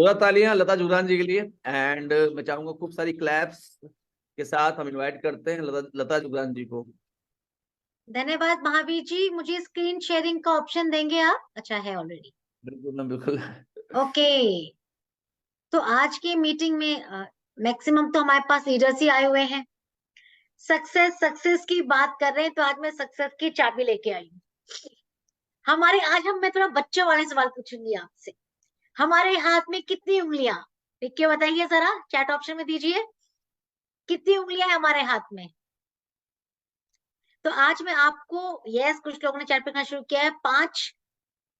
जोरदार तालियां लता जुगरान जी के लिए। एंड मैं चाहूंगा खूब सारी क्लैप्स के साथ हम इनवाइट करते हैं लता जुगरान जी को। धन्यवाद महावीर जी। मुझे स्क्रीन शेयरिंग का ऑप्शन देंगे आप? अच्छा है ऑलरेडी। बिल्कुल ना, बिल्कुल। ओके। तो आज की मीटिंग में मैक्सिमम तो हमारे पास लीडर्स ही आए हुए हैं। सक्सेस सक्सेस की बात कर रहे हैं, तो आज मैं सक्सेस की चाबी लेके आई हूँ। मैं थोड़ा बच्चों वाले सवाल पूछूंगी आपसे। हमारे हाथ में कितनी उंगलियां? लिख के बताइए जरा, चैट ऑप्शन में दीजिए। कितनी उंगलियां हैं हमारे हाथ में? तो आज मैं आपको, यस कुछ लोगों ने चैट पे करना शुरू किया है, 5।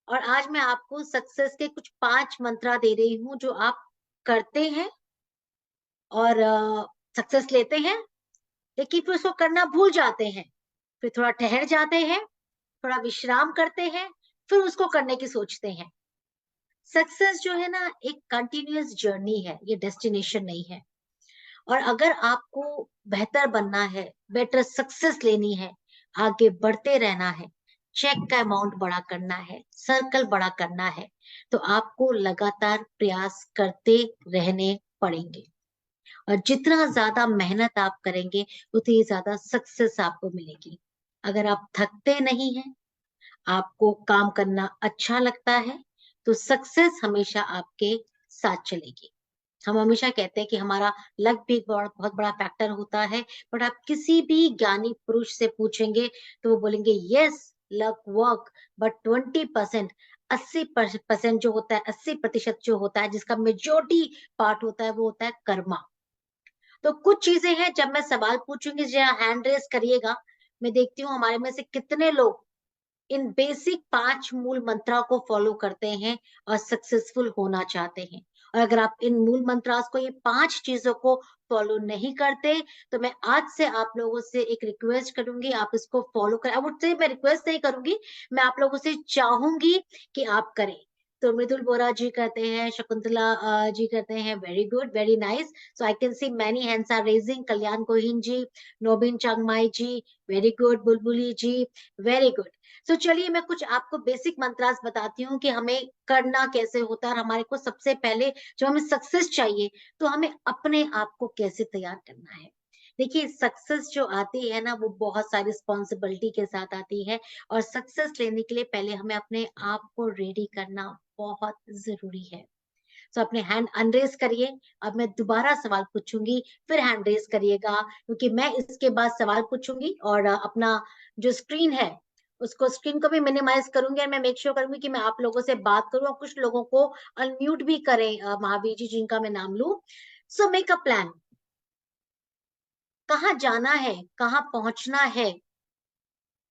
और आज मैं आपको सक्सेस के कुछ 5 मंत्रा दे रही हूँ जो आप करते हैं और सक्सेस लेते हैं, लेकिन फिर उसको करना भूल जाते हैं, फिर थोड़ा ठहर जाते हैं, थोड़ा विश्राम करते हैं, फिर उसको करने की सोचते हैं। सक्सेस जो है ना, एक कंटिन्यूअस जर्नी है, ये डेस्टिनेशन नहीं है। और अगर आपको बेहतर बनना है, बेटर सक्सेस लेनी है, आगे बढ़ते रहना है, चेक का अमाउंट बड़ा करना है, सर्कल बड़ा करना है, तो आपको लगातार प्रयास करते रहने पड़ेंगे। और जितना ज्यादा मेहनत आप करेंगे, उतनी ज्यादा सक्सेस आपको मिलेगी। अगर आप थकते नहीं हैं, आपको काम करना अच्छा लगता है, तो सक्सेस हमेशा आपके साथ चलेगी। हम हमेशा कहते हैं कि हमारा लक भी एक बहुत बड़ा फैक्टर होता है, बट आप किसी भी ज्ञानी पुरुष से पूछेंगे तो वो बोलेंगे यस, लक वर्क, बट 20%, 80% जो होता है, 80% जो होता है, जिसका मेजोरिटी पार्ट होता है, वो होता है कर्मा। तो कुछ चीजें हैं, जब मैं सवाल पूछूंगी जरा हैंड रेस करिएगा। मैं देखती हूँ हमारे में से कितने लोग इन बेसिक 5 मूल मंत्रा को फॉलो करते हैं और सक्सेसफुल होना चाहते हैं। और अगर आप इन मूल मंत्रास को, ये 5 चीजों को फॉलो नहीं करते, तो मैं आज से आप लोगों से एक रिक्वेस्ट करूंगी, आप इसको फॉलो करें। आई वुड से मैं रिक्वेस्ट नहीं करूंगी, मैं आप लोगों से चाहूंगी कि आप करें। तो मृदुल बोरा जी कहते हैं, शकुंतला जी कहते हैं, very good, very nice. So I can see many hands are raising. Kalyan Gohain ji, Nobin Changmai ji, very good. Bulbuli ji, very good. तो चलिए मैं कुछ आपको बेसिक मंत्रास बताती हूँ कि हमें करना कैसे होता है, और हमारे को सबसे पहले जब हमें सक्सेस चाहिए, तो हमें अपने आप को कैसे तैयार करना है। देखिए, सक्सेस जो आती है ना, वो बहुत सारी रिस्पॉन्सिबिलिटी के साथ आती है, और सक्सेस लेने के लिए पहले हमें अपने आप को रेडी करना बहुत जरूरी है। तो अपने हैंड अनरेज करिए। अब मैं दोबारा सवाल पूछूंगी, फिर हैंड रेज करिएगा, क्योंकि मैं इसके बाद सवाल पूछूंगी और अपना जो स्क्रीन है, उसको स्क्रीन को भी मिनिमाइज करूंगी, और मैं मेक श्योर करूंगी कि मैं आप लोगों से बात करूं, और कुछ लोगों को अनम्यूट भी करें, महावीर जी जिनका मैं नाम लूं। So make a plan. कहाँ जाना है, कहाँ पहुंचना है,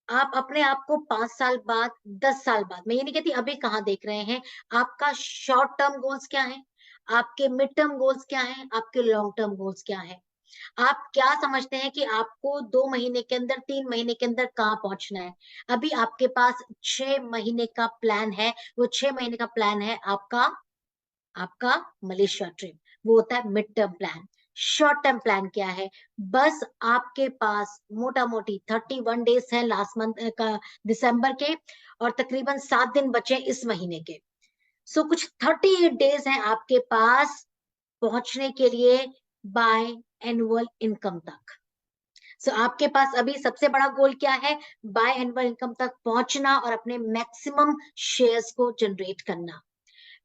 आप अपने आप को 5 साल बाद, 10 साल बाद, मैं ये नहीं कहती अभी कहाँ देख रहे हैं, आपका शॉर्ट टर्म गोल्स क्या है, आपके मिड टर्म गोल्स क्या है, आपके लॉन्ग टर्म गोल्स क्या है। आप क्या समझते हैं कि आपको 2 महीने के अंदर, 3 महीने के अंदर कहाँ पहुंचना है। अभी आपके पास 6 महीने का प्लान है। वो 6 महीने का प्लान है आपका, आपका मलेशिया ट्रिप। वो होता है mid term plan. Short term plan क्या है? बस आपके पास मोटा मोटी 31 डेज है लास्ट मंथ का, दिसंबर के, और तकरीबन 7 दिन बचे इस महीने के। सो कुछ 38 डेज हैं आपके पास पहुंचने के लिए बाय एनुअल इनकम तक। सो आपके पास अभी सबसे बड़ा गोल क्या है? बाय एनुअल इनकम तक पहुंचना और अपने मैक्सिमम शेयर्स को जनरेट करना।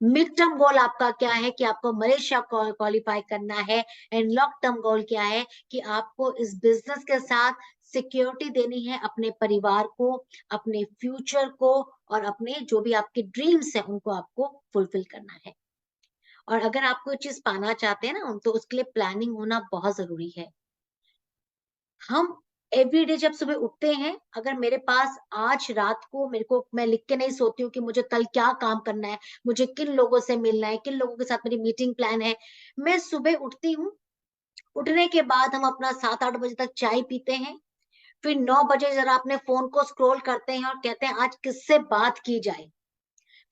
मिड टर्म गोल आपका क्या है? कि आपको मलेशिया क्वालिफाई करना है। एंड लॉन्ग टर्म गोल क्या है? कि आपको इस बिजनेस के साथ सिक्योरिटी देनी है अपने परिवार को, अपने फ्यूचर को, और अपने जो भी आपके ड्रीम्स हैं उनको आपको फुलफिल करना है। और अगर आप कोई चीज पाना चाहते हैं ना, तो उसके लिए प्लानिंग होना बहुत जरूरी है। हम एवरीडे जब सुबह उठते हैं, अगर मेरे पास आज रात को, मेरे को, मैं लिख के नहीं सोती हूँ कि मुझे कल क्या काम करना है, मुझे किन लोगों से मिलना है, किन लोगों के साथ मेरी मीटिंग प्लान है। मैं सुबह उठती हूँ, उठने के बाद हम अपना 7-8 बजे तक चाय पीते हैं, फिर 9 बजे जरा अपने फोन को स्क्रॉल करते हैं और कहते हैं आज किससे बात की जाए।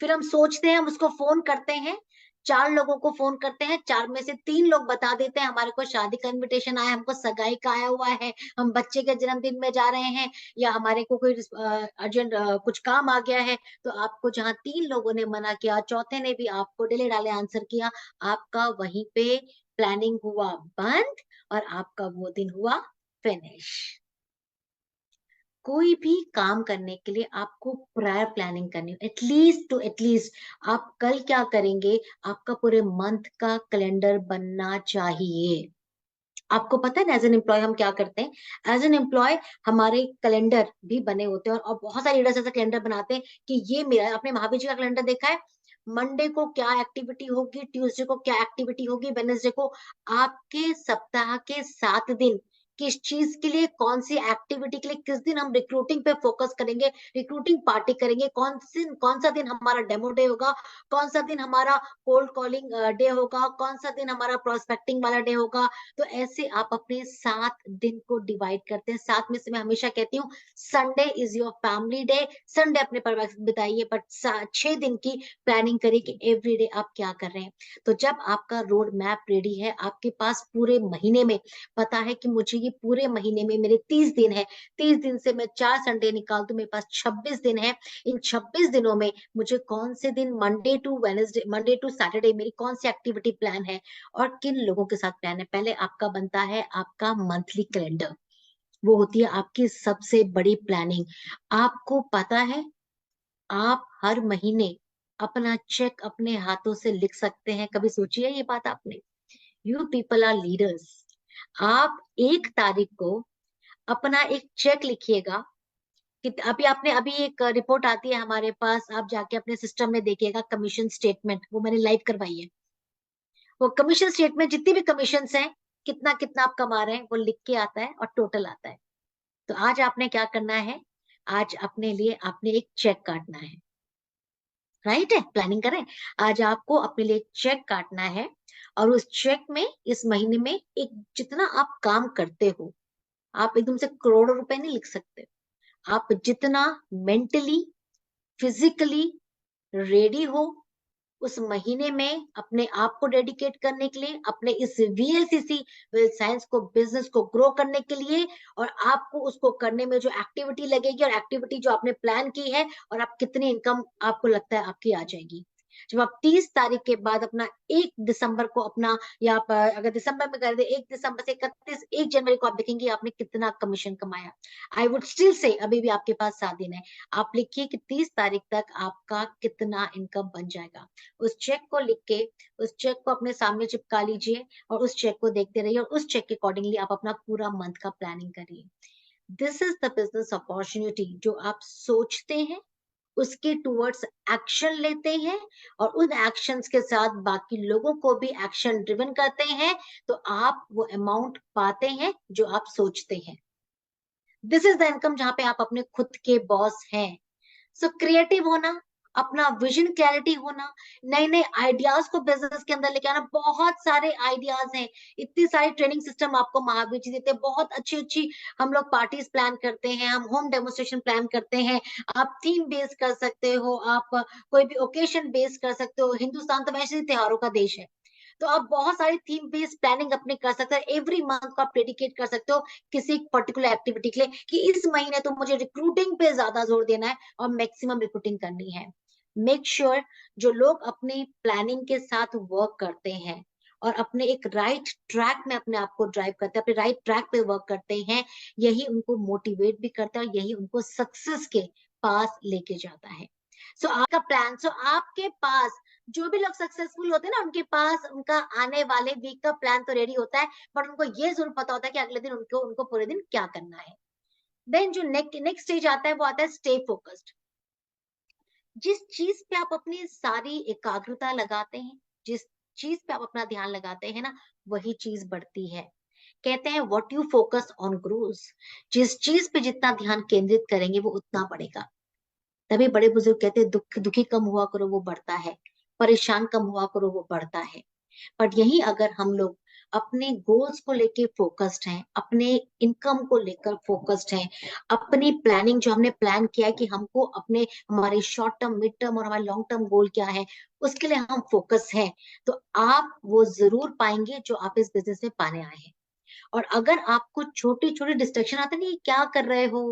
फिर हम सोचते हैं, हम उसको फोन करते हैं 4 लोगों को फोन करते हैं, 4 में से 3 लोग बता देते हैं हमारे को शादी का इनविटेशन आया, हमको सगाई का आया हुआ है, हम बच्चे के जन्मदिन में जा रहे हैं, या हमारे को कोई अर्जेंट कुछ काम आ गया है। तो आपको जहां 3 लोगों ने मना किया, चौथे ने भी आपको डिले डाले आंसर किया, आपका वहीं पे प्लानिंग हुआ बंद और आपका वो दिन हुआ फिनिश। कोई भी काम करने के लिए आपको प्रायर प्लानिंग करनी है, एटलीस्ट आप कल क्या करेंगे, आपका पूरे मंथ का कैलेंडर बनना चाहिए। आपको पता है ना, एज एन एम्प्लॉय हम क्या करते हैं, एज एन एम्प्लॉय हमारे कैलेंडर भी बने होते हैं, और बहुत सारे लीडर्स ऐसा कैलेंडर बनाते हैं कि ये मेरा, आपने महावीर जी का कैलेंडर देखा है, मंडे को क्या एक्टिविटी होगी, ट्यूसडे को क्या एक्टिविटी होगी, वेडनेसडे को, आपके सप्ताह के 7 दिन किस चीज के लिए, कौन सी एक्टिविटी के लिए, किस दिन हम रिक्रूटिंग पे फोकस करेंगे, रिक्रूटिंग पार्टी करेंगे, कौन सा दिन हमारा डेमो डे होगा, कौन सा दिन हमारा कोल्ड कॉलिंग डे होगा, कौन सा दिन हमारा प्रोस्पेक्टिंग वाला डे होगा। तो ऐसे आप अपने 7 दिन को डिवाइड करते हैं। 7 में से मैं हमेशा कहती हूँ Sunday is your family day, Sunday अपने परिवार के साथ बिताइए, बट 6 दिन की प्लानिंग करिए कि एवरी डे आप क्या कर रहे हैं। तो जब आपका रोड मैप रेडी है, आपके पास पूरे महीने में पता है कि मुझे ये पूरे महीने में मेरे 30 दिन है, 30 दिन से मैं 4 संडे निकाल दूं, मेरे पास 26 दिन है। इन 26 दिनों में मुझे कौन से दिन, Monday to Wednesday, Monday to Saturday मेरी कौन सी एक्टिविटी प्लान है और किन लोगों के साथ प्लान है। पहले आपका बनता है आपका मंथली कैलेंडर, वो होती है आपकी सबसे बड़ी प्लानिंग। आपको पता है, आप हर महीने अपना चेक अपने हाथों से लिख सकते हैं। कभी सोचिए ये बात आपने? You people are leaders. आप 1 तारीख को अपना एक चेक लिखिएगा कि अभी एक रिपोर्ट आती है हमारे पास, आप जाके अपने सिस्टम में देखिएगा, कमीशन स्टेटमेंट, वो मैंने लाइव करवाई है। वो कमीशन स्टेटमेंट जितनी भी कमीशन हैं, कितना कितना आप कमा रहे हैं, वो लिख के आता है और टोटल आता है। तो आज आपने क्या करना है, आज अपने लिए आपने एक चेक काटना है, राइट है, प्लानिंग करें। आज आपको अपने लिए चेक काटना है, और उस चेक में इस महीने में एक जितना आप काम करते हो, आप एकदम से करोड़ों रुपए नहीं लिख सकते, आप जितना मेंटली फिजिकली रेडी हो उस महीने में अपने आप को डेडिकेट करने के लिए, अपने इस वीएलसीसी वेल्थ साइंस को, बिजनेस को ग्रो करने के लिए, और आपको उसको करने में जो एक्टिविटी लगेगी और एक्टिविटी जो आपने प्लान की है, और आप कितनी इनकम आपको लगता है आपकी आ जाएगी। जब आप 30 तारीख के बाद अपना 1 दिसंबर को अपना, या आप अगर दिसंबर में कर दे, 1 दिसंबर से 1 जनवरी को आप देखेंगे आपने कितना कमीशन कमाया। आई वुड स्टिल से अभी भी आपके पास 7 दिन है, आप लिखिए कि 30 तारीख तक आपका कितना इनकम बन जाएगा। उस चेक को लिख के उस चेक को अपने सामने चिपका लीजिए, और उस चेक को देखते रहिए, और उस चेक के अकॉर्डिंगली आप अपना पूरा मंथ का प्लानिंग करिए। This is the business opportunity. जो आप सोचते हैं उसके टूवर्ड्स एक्शन लेते हैं, और उन एक्शंस के साथ बाकी लोगों को भी एक्शन ड्रिवन करते हैं, तो आप वो अमाउंट पाते हैं जो आप सोचते हैं। दिस इज द इनकम जहां पे आप अपने खुद के बॉस हैं। सो क्रिएटिव होना, अपना विजन क्लैरिटी होना, नए नए आइडियाज को बिजनेस के अंदर लेके आना। बहुत सारे आइडियाज हैं, इतनी सारी ट्रेनिंग सिस्टम आपको महावीर जी देते हैं, बहुत अच्छी अच्छी। हम लोग पार्टीज प्लान करते हैं, हम होम डेमोस्ट्रेशन प्लान करते हैं, आप थीम बेस कर सकते हो, आप कोई भी ओकेशन बेस कर सकते हो। हिंदुस्तान तो वैसे ही त्योहारों का देश है, तो आप बहुत सारी थीम बेस्ड प्लानिंग अपनी कर सकते हो। एवरी मंथ को आप डेडिकेट कर सकते हो किसी पर्टिकुलर एक्टिविटी के लिए, कि इस महीने तो मुझे रिक्रूटिंग पे ज्यादा जोर देना है और मैक्सिमम रिक्रूटिंग करनी है। मेक श्योर जो लोग अपनी प्लानिंग के साथ वर्क करते हैं और अपने एक राइट ट्रैक में अपने आप को ड्राइव करते हैं, अपने राइट ट्रैक पे वर्क करते हैं, यही उनको मोटिवेट भी करता है और यही उनको सक्सेस के पास लेके जाता है। सो आपका प्लान, आपके पास जो भी लोग सक्सेसफुल होते हैं ना, उनके पास उनका आने वाले वीक का प्लान तो रेडी होता है, बट उनको ये जरूर पता होता है कि अगले दिन उनको उनको पूरे दिन क्या करना है। देन जो नेक्स्ट स्टेज आता है वो आता है स्टे फोकस्ड। जिस चीज पे आप अपनी सारी एकाग्रता लगाते हैं, जिस चीज पे आप अपना ध्यान लगाते हैं ना, वही चीज बढ़ती है। कहते हैं what you focus on grows. जिस चीज पे जितना ध्यान केंद्रित करेंगे वो उतना बढ़ेगा। तभी बड़े बुजुर्ग कहते हैं दुखी कम हुआ करो वो बढ़ता है, परेशान कम हुआ करो वो बढ़ता है। बट यही अगर हम लोग अपने गोल्स को लेके फोकस्ड हैं, अपने इनकम को लेकर फोकस्ड हैं, अपनी प्लानिंग जो हमने प्लान किया है कि हमको अपने हमारे शॉर्ट टर्म, मिड टर्म और हमारे लॉन्ग टर्म गोल क्या है, उसके लिए हम फोकस हैं, तो आप वो जरूर पाएंगे जो आप इस बिजनेस में पाने आए हैं। और अगर आपको छोटी छोटी डिस्ट्रैक्शन आते नहीं, क्या कर रहे हो,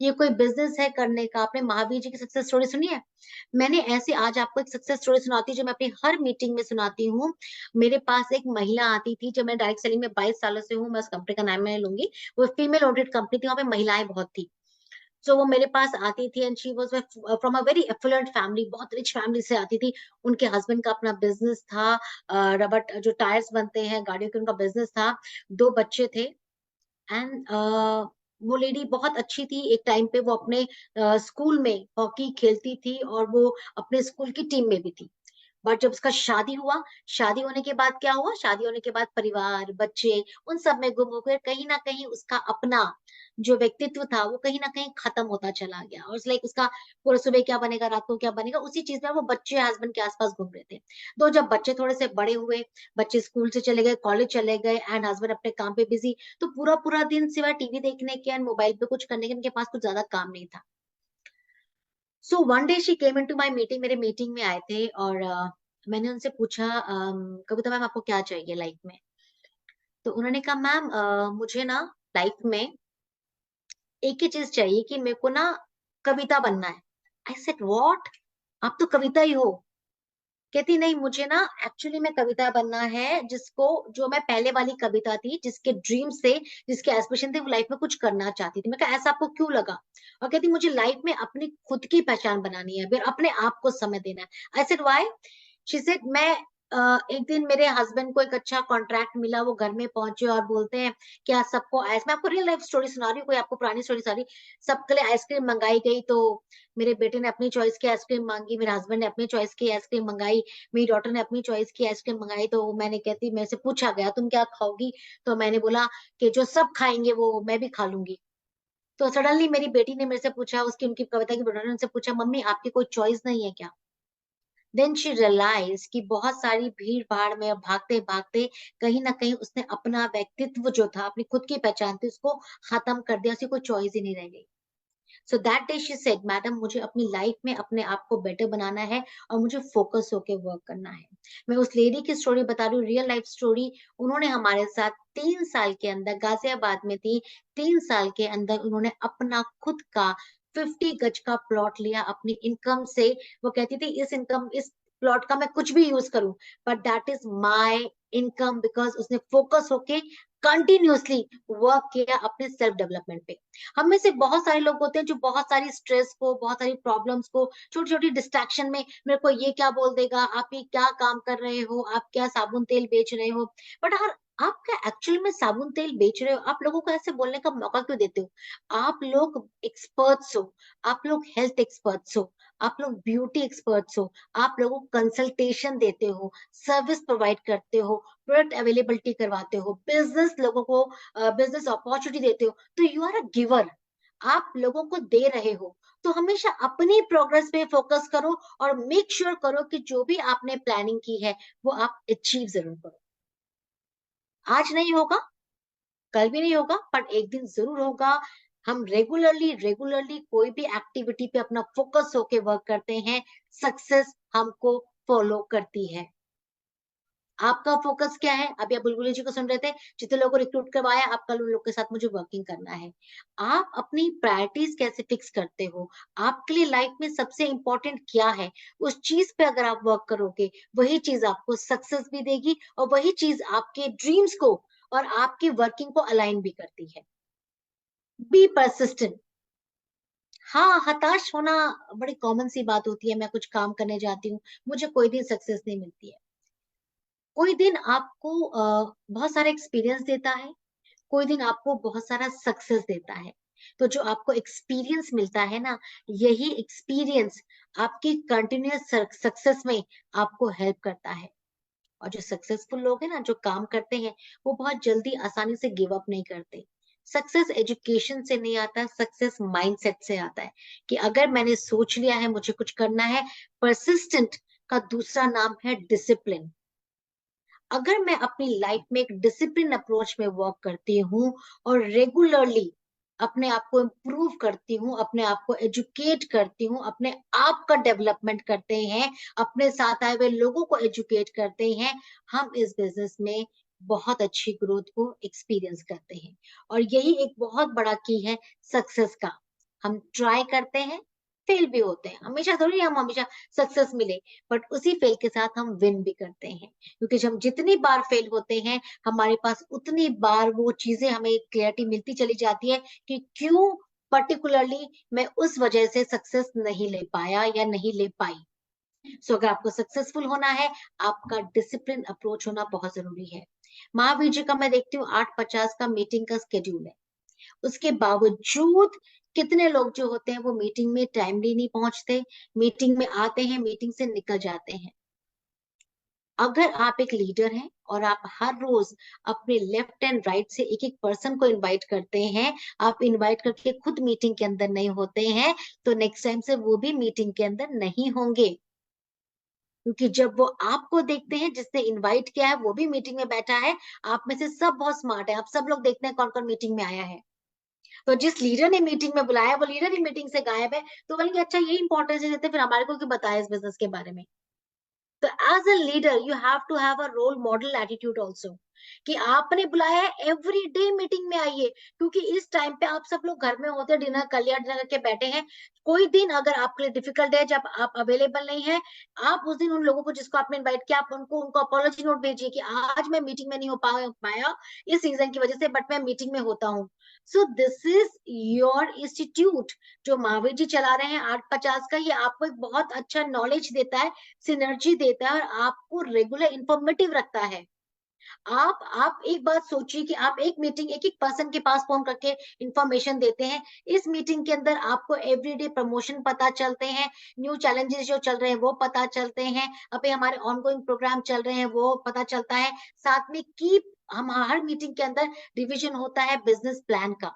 ये कोई बिजनेस है करने का, आपने महावीर जी की सक्सेस स्टोरी सुनी है? मैंने ऐसे आज आपको एक सक्सेस स्टोरी सुनाती हूँ जो मैं अपनी हर मीटिंग में सुनाती हूँ। मेरे पास एक महिला आती थी, जब मैं डायरेक्ट सेलिंग में 22 सालों से हूँ, मैं उस कंपनी का नाम मैं लूंगी, वो फीमेल ओरिएंटेड कंपनी थी, वहां पे महिलाएं बहुत थी। सो वो मेरे पास आती थी and she was from a very affluent family, बहुत रिच फैमिली से आती थी। उनके हस्बैंड का अपना बिजनेस था, रबर जो टायर्स बनते हैं गाड़ियों के, उनका बिजनेस था, 2 बच्चे थे। एंड वो लेडी बहुत अच्छी थी। एक टाइम पे वो अपने स्कूल में हॉकी खेलती थी और वो अपने स्कूल की टीम में भी थी। बट जब उसका शादी हुआ, शादी होने के बाद क्या हुआ, शादी होने के बाद परिवार, बच्चे, उन सब में गुम हो गए। कहीं ना कहीं उसका अपना जो व्यक्तित्व था वो कहीं ना कहीं खत्म होता चला गया। और लाइक उसका पूरा सुबह क्या बनेगा, रात को क्या बनेगा, उसी चीज में वो बच्चे हस्बैंड के आसपास घूम रहे थे। तो जब बच्चे थोड़े से बड़े हुए, बच्चे स्कूल से चले गए, कॉलेज चले गए एंड हस्बैंड अपने काम पे बिजी, तो पूरा पूरा दिन सिवाय टीवी देखने के एंड मोबाइल पे कुछ करने के उनके पास कुछ ज्यादा काम नहीं था। So one day she came into my meeting, मेरे मीटिंग में आए थे और मैंने उनसे पूछा, कविता मैम आपको क्या चाहिए लाइफ में? तो उन्होंने कहा, मैम मुझे ना लाइफ में एक ही चीज चाहिए कि मेरे को ना कविता बनना है। आई सेड व्हाट, आप तो कविता ही हो। कहती नहीं, मुझे ना एक्चुअली में कविता बनना है, जिसको, जो मैं पहले वाली कविता थी, जिसके ड्रीम से, जिसके एस्पिरेशन थे, वो लाइफ में कुछ करना चाहती थी। मैं कहा ऐसा आपको क्यों लगा? और कहती मुझे लाइफ में अपनी खुद की पहचान बनानी है, फिर अपने आप को समय देना है। I said why? She said मैं एक दिन मेरे हस्बैंड को एक अच्छा कॉन्ट्रैक्ट मिला, वो घर में पहुंचे और बोलते हैं क्या सबको आइस, मैं आपको रियल लाइफ स्टोरी सुना रही हूँ, कोई आपको पुरानी स्टोरी सुना रही। सबके लिए आइसक्रीम मंगाई गई, तो मेरे बेटे ने अपनी चॉइस की आइसक्रीम मांगी, मेरे हस्बैंड ने अपनी चॉइस की आइसक्रीम मंगाई, मेरी डॉटर ने अपनी चॉइस की आइसक्रीम मंगाई। तो मैंने कहती, मेरे से पूछा गया तुम क्या खाओगी, तो मैंने बोला कि जो सब खाएंगे वो मैं भी खा लूंगी। तो सडनली मेरी बेटी ने मेरे से पूछा, उसकी उनकी कविता की बेटी ने उनसे पूछा, मम्मी आपकी कोई चॉइस नहीं है क्या? देन शी रियलाइज कि बहुत सारी भीड़ भाड़ में भागते भागते कहीं ना कहीं उसने अपना व्यक्तित्व जो था, अपनी खुद की पहचान थी, उसको खत्म कर दिया, उसकी कोई चॉइस ही नहीं रह गई। So that day she said, madam मुझे अपनी लाइफ में अपने आप को बेटर बनाना है और मुझे फोकस होके वर्क करना है। मैं उस लेडी की स्टोरी बता रही हूँ, रियल लाइफ स्टोरी। उन्होंने हमारे साथ 3 साल के अंदर, गाजियाबाद में थी, 3 साल के अंदर उन्होंने अपना खुद का 50 गज का प्लॉट लिया अपनी इनकम से। वो कहती थी इस इनकम, इस प्लॉट का मैं कुछ भी यूज करूं, but that is my income, because उसने फोकस होके कंटिन्यूअसली वर्क किया अपने सेल्फ डेवलपमेंट पे। हम में से बहुत सारे लोग होते हैं जो बहुत सारी स्ट्रेस को, बहुत सारी प्रॉब्लम्स को, छोटी छोटी डिस्ट्रैक्शन में, मेरे को ये क्या बोल देगा, आप ये क्या काम कर रहे हो, आप क्या साबुन तेल बेच रहे हो, बट अगर आप क्या एक्चुअल में साबुन तेल बेच रहे हो, आप लोगों को ऐसे बोलने का मौका क्यों देते हो? आप लोग एक्सपर्ट्स हो, आप लोग हेल्थ एक्सपर्ट्स हो, आप लोग ब्यूटी एक्सपर्ट्स हो, आप लोगों को कंसल्टेशन देते हो, सर्विस प्रोवाइड करते हो, प्रोडक्ट अवेलेबिलिटी करवाते हो, बिजनेस लोगों को बिजनेस अपॉर्चुनिटी देते हो, तो यू आर अ गिवर, आप लोगों को दे रहे हो। तो हमेशा अपनी प्रोग्रेस पे फोकस करो और मेक श्योर करो कि जो भी आपने प्लानिंग की है वो आप अचीव जरूर करो। आज नहीं होगा, कल भी नहीं होगा, बट एक दिन जरूर होगा। हम रेगुलरली रेगुलरली कोई भी एक्टिविटी पे अपना फोकस होके वर्क करते हैं, सक्सेस हमको फॉलो करती है। आपका फोकस क्या है? अभी आप बुलबुल जी को सुन रहे थे, जितने लोगों को रिक्रूट करवाया, आप कल उन लोग के साथ मुझे वर्किंग करना है। आप अपनी प्रायोरिटीज कैसे फिक्स करते हो? आपके लिए लाइफ में सबसे इंपॉर्टेंट क्या है? उस चीज पे अगर आप वर्क करोगे, वही चीज आपको सक्सेस भी देगी और वही चीज आपके ड्रीम्स को और आपकी वर्किंग को अलाइन भी करती है। Be persistent. हाँ, हताश होना बड़ी कॉमन सी बात होती है। मैं कुछ काम करने जाती हूँ, मुझे कोई दिन सक्सेस नहीं मिलती है। कोई दिन आपको बहुत सारा एक्सपीरियंस देता है, कोई दिन आपको बहुत सारा सक्सेस देता है। तो जो आपको एक्सपीरियंस मिलता है ना, यही एक्सपीरियंस आपकी कंटिन्यूअस सक्सेस में आपको हेल्प करता है। और जो सक्सेसफुल लोग हैं ना, जो काम करते हैं, वो बहुत जल्दी आसानी से गिव अप नहीं करते। सक्सेस एजुकेशन से नहीं आता, सक्सेस माइंडसेट से आता है कि अगर मैंने सोच लिया है मुझे कुछ करना है। परसिस्टेंट का दूसरा नाम है डिसिप्लिन। अगर मैं अपनी लाइफ में एक डिसिप्लिन अप्रोच में वर्क करती हूँ और रेगुलरली अपने आप को इम्प्रूव करती हूँ, अपने आप को एजुकेट करती हूँ, अपने आप का डेवलपमेंट करते हैं, अपने साथ आए हुए लोगों को एजुकेट करते हैं, हम इस बिजनेस में बहुत अच्छी ग्रोथ को एक्सपीरियंस करते हैं। और यही एक बहुत बड़ा की है सक्सेस का। हम ट्राई करते हैं, फेल भी होते हैं, हमेशा थोड़ी हम हमेशा सक्सेस मिले, बट उसी फेल के साथ हम विन भी करते हैं, क्योंकि जब हम जितनी बार फेल होते हैं हमारे पास उतनी बार वो चीजें हमें क्लैरिटी मिलती चली जाती है कि क्यों पर्टिकुलरली मैं उस वजह से सक्सेस नहीं ले पाया या नहीं ले पाई। अगर आपको सक्सेसफुल होना है, आपका डिसिप्लिन अप्रोच होना बहुत जरूरी है। महावीर जी का मैं देखती हूँ 8:50 का मीटिंग का स्केड्यूल है, उसके बावजूद कितने लोग जो होते हैं वो मीटिंग में टाइमली नहीं पहुंचते, मीटिंग में आते हैं, मीटिंग से निकल जाते हैं। अगर आप एक लीडर हैं और आप हर रोज अपने लेफ्ट एंड राइट से एक एक पर्सन को इनवाइट करते हैं, आप इनवाइट करके खुद मीटिंग के अंदर नहीं होते हैं, तो नेक्स्ट टाइम से वो भी मीटिंग के अंदर नहीं होंगे। क्योंकि जब वो आपको देखते हैं जिसने इनवाइट किया है वो भी मीटिंग में बैठा है, आप में से सब बहुत स्मार्ट है, आप सब लोग देखते हैं कौन कौन मीटिंग में आया है, तो जिस लीडर ने मीटिंग में बुलाया वो लीडर ही मीटिंग से गायब है, तो बोलेंगे अच्छा ये इंपॉर्टेंस देते फिर हमारे को क्यों बताया इस बिजनेस के बारे में। तो as a leader you have to have a role model attitude also, कि आपने बुलाया है एवरी डे मीटिंग में आइए, क्योंकि इस टाइम पे आप सब लोग घर में होते हैं, डिनर कर लिया, डिनर करके बैठे हैं। कोई दिन अगर आपके लिए डिफिकल्ट है जब आप अवेलेबल नहीं है, आप उस दिन उन लोगों को जिसको आपने इनवाइट किया आप उनको अपॉलॉजी नोट भेजिए कि आज मैं मीटिंग में नहीं हो पाया इस रीजन की वजह से, बट मैं मीटिंग में होता हूँ। So this is your institute जो महावीर जी चला रहे हैं 8:50 का, ये आपको एक बहुत अच्छा नॉलेज देता है, सिनर्जी देता है और आपको रेगुलर इंफॉर्मेटिव रखता है। आप एक बात सोचिए कि आप एक मीटिंग एक एक पर्सन के पास फोन करके इंफॉर्मेशन देते हैं, इस मीटिंग के अंदर आपको एवरीडे प्रमोशन पता चलते हैं, न्यू चैलेंजेस जो चल रहे हैं वो पता चलते हैं, अभी हमारे ऑनगोइंग प्रोग्राम चल रहे हैं वो पता चलता है, साथ में की हम हर मीटिंग के अंदर रिवीजन होता है बिजनेस प्लान का।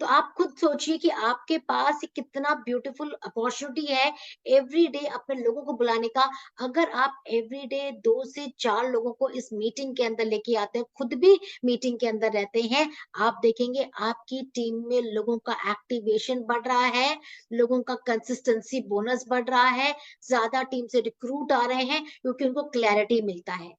तो आप खुद सोचिए कि आपके पास कितना ब्यूटीफुल अपॉर्चुनिटी है एवरी डे अपने लोगों को बुलाने का। अगर आप एवरी डे 2 से 4 लोगों को इस मीटिंग के अंदर लेके आते हैं, खुद भी मीटिंग के अंदर रहते हैं, आप देखेंगे आपकी टीम में लोगों का एक्टिवेशन बढ़ रहा है, लोगों का कंसिस्टेंसी बोनस बढ़ रहा है, ज्यादा टीम से रिक्रूट आ रहे हैं क्योंकि उनको क्लैरिटी मिलता है।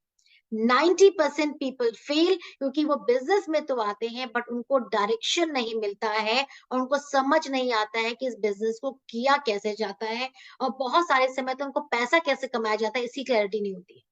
90% पीपल फेल क्योंकि वो बिजनेस में तो आते हैं बट उनको डायरेक्शन नहीं मिलता है और उनको समझ नहीं आता है कि इस बिजनेस को किया कैसे जाता है, और बहुत सारे समय तो उनको पैसा कैसे कमाया जाता है इसकी क्लैरिटी नहीं होती है।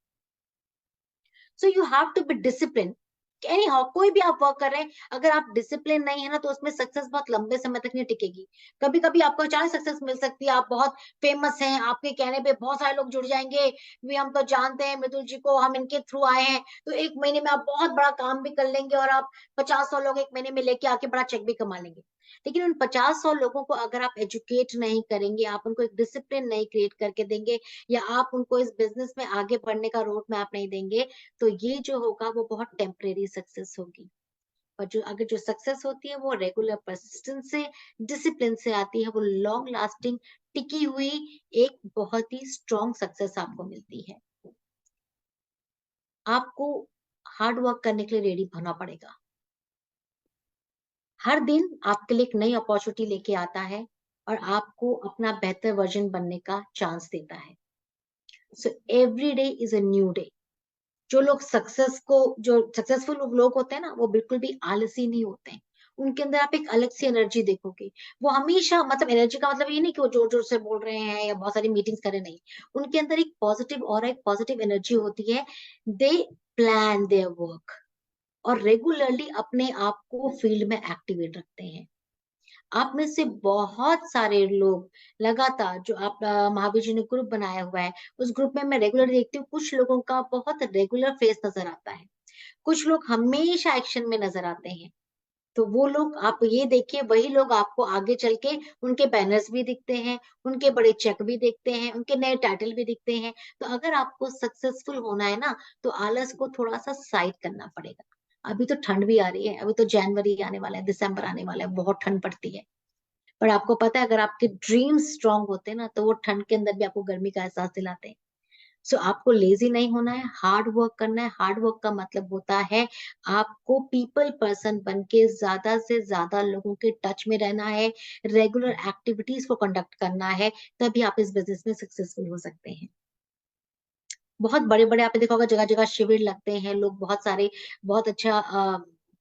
So you have to be discipline. Anyhow कोई भी आप वर्क कर रहे हैं, अगर आप डिसिप्लिन नहीं है ना तो उसमें सक्सेस बहुत लंबे समय तक नहीं टिकेगी। कभी कभी आपको अचानक सक्सेस मिल सकती है, आप बहुत फेमस हैं, आपके कहने पे बहुत सारे लोग जुड़ जाएंगे, भी हम तो जानते हैं मृदुल जी को, हम इनके थ्रू आए हैं, तो 1 महीने में आप बहुत बड़ा काम भी कर लेंगे और आप 50-100 लोग 1 महीने में लेके आके बड़ा चेक भी कमा लेंगे। लेकिन उन 50-100 लोगों को अगर आप एजुकेट नहीं करेंगे, आप उनको एक डिसिप्लिन नहीं क्रिएट करके देंगे, या आप उनको इस बिजनेस में आगे बढ़ने का रोड मैप नहीं देंगे, तो ये जो होगा वो बहुत टेम्परेरी सक्सेस होगी। और जो सक्सेस होती है वो रेगुलर परसिस्टेंस से, डिसिप्लिन से आती है, वो लॉन्ग लास्टिंग टिकी हुई एक बहुत ही स्ट्रॉन्ग सक्सेस आपको मिलती है। आपको हार्ड वर्क करने के लिए रेडी होना पड़ेगा। हर दिन आपके लिए एक नई अपॉर्चुनिटी लेके आता है और आपको अपना बेहतर वर्जन बनने का चांस देता है। So every day is a new day. जो सक्सेसफुल लोग होते हैं ना वो बिल्कुल भी आलसी नहीं होते हैं, उनके अंदर आप एक अलग सी एनर्जी देखोगे। वो हमेशा, मतलब एनर्जी का मतलब ये नहीं कि वो जोर जोर से बोल रहे हैं या बहुत सारी मीटिंग्स कर रहे, नहीं, उनके अंदर एक पॉजिटिव और एक पॉजिटिव एनर्जी होती है। दे प्लान देयर वर्क और रेगुलरली अपने आप को फील्ड में एक्टिवेट रखते हैं। आप में से बहुत सारे लोग लगातार जो आप महावीर जी ने ग्रुप बनाया हुआ है, उस ग्रुप में मैं रेगुलर देखती हूँ, कुछ लोगों का बहुत रेगुलर फेस नजर आता है, कुछ लोग हमेशा एक्शन में नजर आते हैं। तो वो लोग, आप ये देखिए, वही लोग आपको आगे चल के उनके बैनर्स भी दिखते हैं, उनके बड़े चेक भी दिखते हैं, उनके नए टाइटल भी दिखते हैं। तो अगर आपको सक्सेसफुल होना है ना तो आलस को थोड़ा सा साइड करना पड़ेगा। अभी तो ठंड भी आ रही है, अभी तो जनवरी आने वाला है, दिसंबर आने वाला है, बहुत ठंड पड़ती है। पर आपको पता है अगर आपके ड्रीम्स स्ट्रांग होते हैं ना तो वो ठंड के अंदर भी आपको गर्मी का एहसास दिलाते हैं। सो आपको लेजी नहीं होना है, हार्ड वर्क करना है। हार्ड वर्क का मतलब होता है आपको पीपल पर्सन बन के ज्यादा से ज्यादा लोगों के टच में रहना है, रेगुलर एक्टिविटीज को कंडक्ट करना है, तभी आप इस बिजनेस में सक्सेसफुल हो सकते हैं। बहुत बड़े बड़े आपने देखा होगा जगह जगह शिविर लगते हैं, लोग बहुत सारे बहुत अच्छा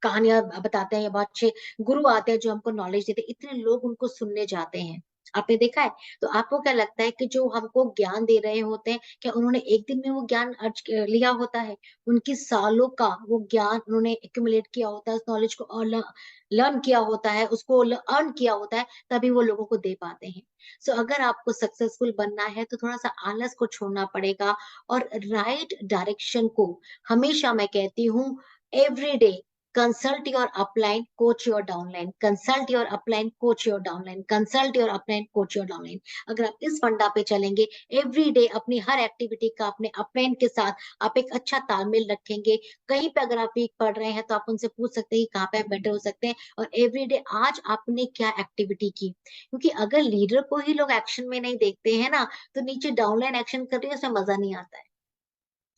कहानियां बताते हैं, या बहुत अच्छे गुरु आते हैं जो हमको नॉलेज देते हैं, इतने लोग उनको सुनने जाते हैं। आपने देखा है? तो आपको क्या लगता है कि जो हमको ज्ञान दे रहे होते हैं, क्या उन्होंने एक दिन में वो ज्ञान अर्ज लिया होता है? उनकी सालों का वो ज्ञान उन्होंने एक्यूमुलेट किया होता है, उस नॉलेज को लर्न किया होता है, उसको अर्न किया होता है, तभी वो लोगों को दे पाते हैं। सो अगर आपको सक्सेसफुल बनना है तो थोड़ा सा आलस को छोड़ना पड़ेगा, और राइट डायरेक्शन को हमेशा मैं कहती हूँ, every day consult your upline, coach your downline, consult your upline, coach your downline, consult your upline, coach your downline. अगर आप इस फंडा पे चलेंगे, एवरी डे अपनी हर एक्टिविटी का अपने अपलाइन के साथ आप एक अच्छा तालमेल रखेंगे, कहीं पे अगर आप वीक पढ़ रहे हैं तो आप उनसे पूछ सकते हैं कि कहाँ पे आप बेटर हो सकते हैं, और एवरी डे आज आपने क्या एक्टिविटी की। क्योंकि अगर लीडर को ही लोग एक्शन में नहीं देखते हैं ना, तो नीचे डाउनलाइन एक्शन कर रही है, उसमें मजा नहीं आता है।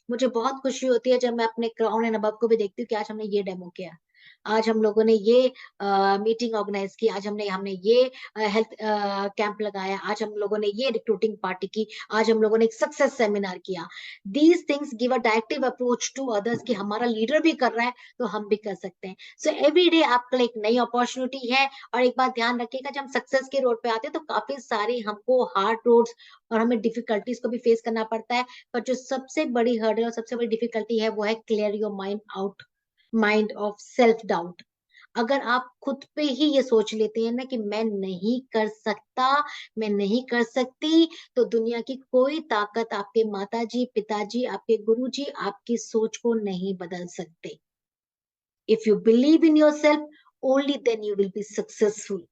मुझे बहुत खुशी होती है जब मैं अपने क्राउन एंड अबव को भी देखती हूँ कि आज हमने ये डेमो किया, आज हम लोगों ने ये मीटिंग ऑर्गेनाइज की, आज हमने हमने ये हेल्थ कैंप लगाया, आज हम लोगों ने ये रिक्रूटिंग पार्टी की, आज हम लोगों ने एक सक्सेस सेमिनार किया। These things give a directive approach to others कि हमारा लीडर भी कर रहा है तो हम भी कर सकते हैं। सो एवरी डे आपके लिए एक नई अपॉर्चुनिटी है। और एक बात ध्यान रखिएगा, जब हम सक्सेस के रोड पे आते हैं तो काफी सारी हमको हार्ड रोड्स और हमें डिफिकल्टीज को भी फेस करना पड़ता है, पर जो सबसे बड़ी हर्डल और सबसे बड़ी डिफिकल्टी है वो है clear your mind out, mind of self doubt. अगर आप खुद पे ही ये सोच लेते हैं ना कि मैं नहीं कर सकता, मैं नहीं कर सकती, तो दुनिया की कोई ताकत आपके माताजी, पिताजी, आपके गुरुजी आपकी सोच को नहीं बदल सकते। If you believe in yourself, only then you will be successful.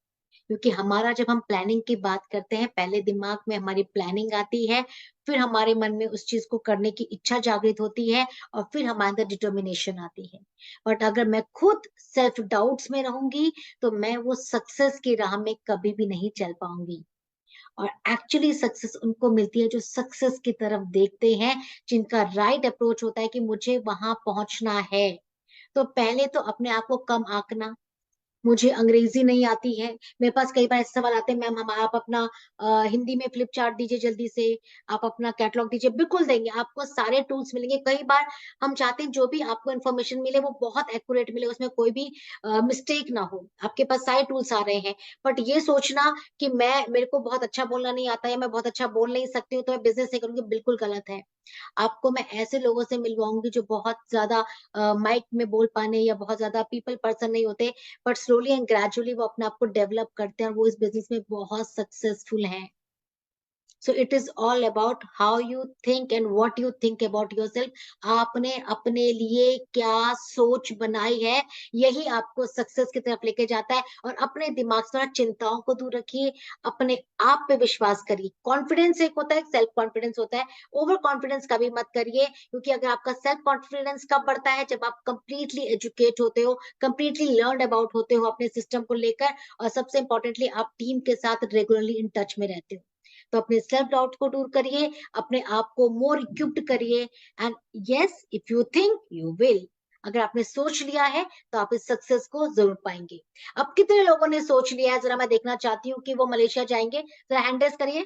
क्योंकि हमारा जब हम प्लानिंग की बात करते हैं, पहले दिमाग में हमारी प्लानिंग आती है, फिर हमारे मन में उस चीज को करने की इच्छा जागृत होती है, और फिर हमारे अंदर डिटर्मिनेशन आती है। बट अगर मैं खुद सेल्फ डाउट्स में रहूंगी, तो मैं वो सक्सेस की राह में कभी भी नहीं चल पाऊंगी। और एक्चुअली सक्सेस उनको मिलती है जो सक्सेस की तरफ देखते हैं, जिनका राइट अप्रोच होता है कि मुझे वहां पहुंचना है। तो पहले तो अपने आप को कम आंकना, मुझे अंग्रेजी नहीं आती है। मेरे पास कई बार ऐसे सवाल आते हैं, मैम हम आप अपना हिंदी में फ्लिप चार्ट दीजिए जल्दी से, आप अपना कैटलॉग दीजिए। बिल्कुल देंगे, आपको सारे टूल्स मिलेंगे। कई बार हम चाहते हैं जो भी आपको इन्फॉर्मेशन मिले वो बहुत एक्यूरेट मिले, उसमें कोई भी मिस्टेक ना हो। आपके पास सारे टूल्स आ रहे हैं, बट ये सोचना कि मैं मेरे को बहुत अच्छा बोलना नहीं आता है, मैं बहुत अच्छा बोल नहीं सकती हूँ तो मैं बिजनेस नहीं करूंगी, बिल्कुल गलत है। आपको मैं ऐसे लोगों से मिलवाऊंगी जो बहुत ज्यादा माइक में बोल पाने या बहुत ज्यादा पीपल पर्सन नहीं होते, बट स्लोली एंड ग्रेजुअली वो अपने आप को डेवलप करते हैं और वो इस बिजनेस में बहुत सक्सेसफुल हैं। So it is all about how you think and what you think about yourself. आपने अपने लिए क्या सोच बनाई है, यही आपको सक्सेस की तरफ लेके जाता है। और अपने दिमाग से थोड़ा चिंताओं को दूर रखिए, अपने आप पे विश्वास करिए। कॉन्फिडेंस एक होता है, सेल्फ कॉन्फिडेंस होता है, ओवर कॉन्फिडेंस कभी मत करिए। क्योंकि अगर आपका सेल्फ कॉन्फिडेंस कब बढ़ता है, जब आप कंप्लीटली एजुकेट होते हो, कंप्लीटली लर्न अबाउट होते हो अपने सिस्टम को लेकर, और सबसे इंपॉर्टेंटली आप टीम के साथ रेगुलरली इन टच में रहते हो। तो अपने सेल्फ डाउट को दूर करिए, अपने आप को मोर इक्विप्ड करिए, and yes if you think you will. अगर आपने सोच लिया है तो आप इस सक्सेस को जरूर पाएंगे। अब कितने लोगों ने सोच लिया है, जरा मैं देखना चाहती हूँ कि वो मलेशिया जाएंगे, जरा हैंड रेज करिए।